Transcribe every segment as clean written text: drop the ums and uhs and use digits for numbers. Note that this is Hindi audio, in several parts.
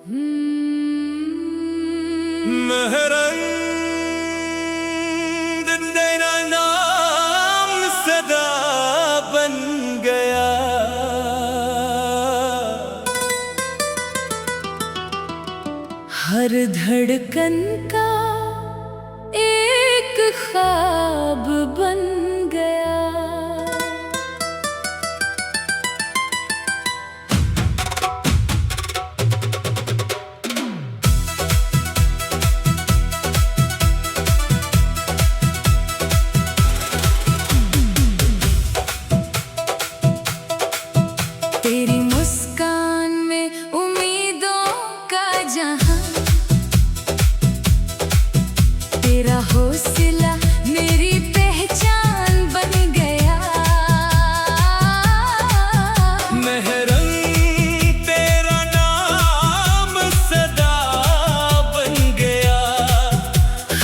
महरंग तेरा नाम सदा बन गया। हर धड़कन का एक ख्वाब बन गया। तेरी मुस्कान में उम्मीदों का जहां, तेरा हौसला मेरी पहचान बन गया। महरंग तेरा नाम सदा बन गया।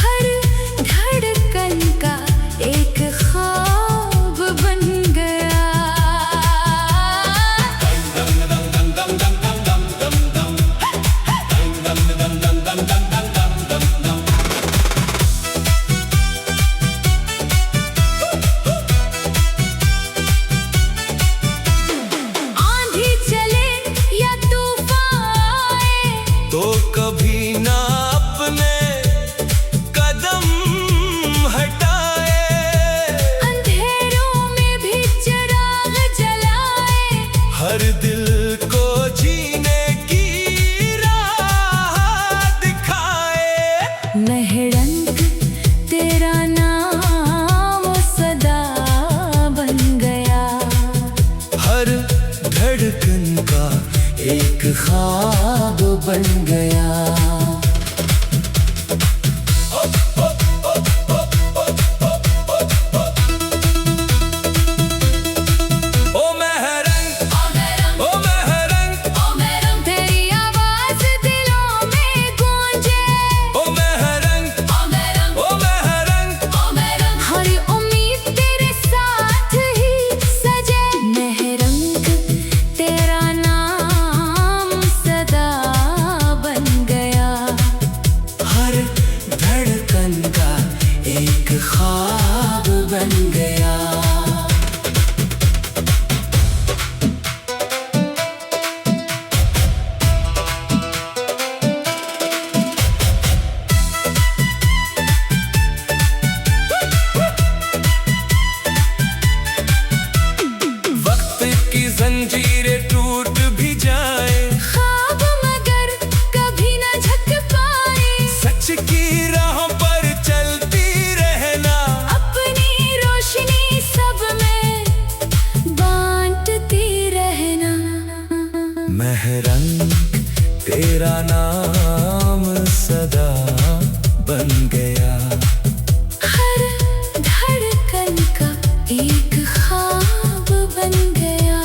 हर धड़कन का एक ख्वाब बन गया। आंधी चले या तूफान आए, तो कभी ना अपने कदम हटाए। अंधेरों में भी चिराग जलाए, हर दिल को जीने की राह दिखाए। महरंग तेरा नाम सदा बन गया। हर धड़कन का एक ख्वाब बन गया। ओ महरंग, ओ महरंग, तेरी आवाज दिलों में गूंजे। ओ महरंग, ओ महरंग, हर उम्मीद तेरे साथ ही सजे। महरंग तेरा नाम सदा बन गया। हर धड़कन का एक ख्वाब बन गया। वक्त की जंजीरें टूट भी जाए, ख्वाब मगर कभी न झक पाए। सच की राह पर चलती रहना। अपनी रोशनी सब में बांटती रहना। महरंग तेरा नाम सदा बन गया। हर धड़कन का एक ख्वाब बन गया।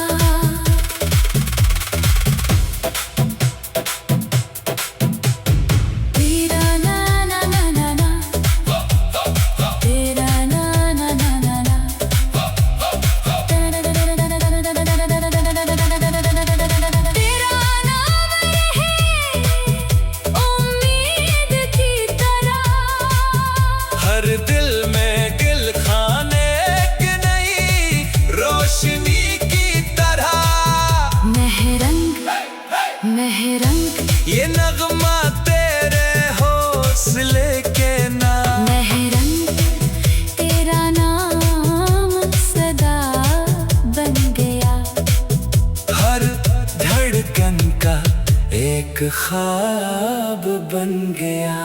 तेरा ना ना ना ना ना, तेरा ना ना ना ना ना, तेरा नाम रहे उम्मीद की तरह। हर दिल में गिल खाने की नई रोशनी की तरह। महरंग महरंग ये नगमा तेरे हौसले के नाम। महरंग तेरा नाम सदा बन गया। हर धड़कन का एक ख्वाब बन गया।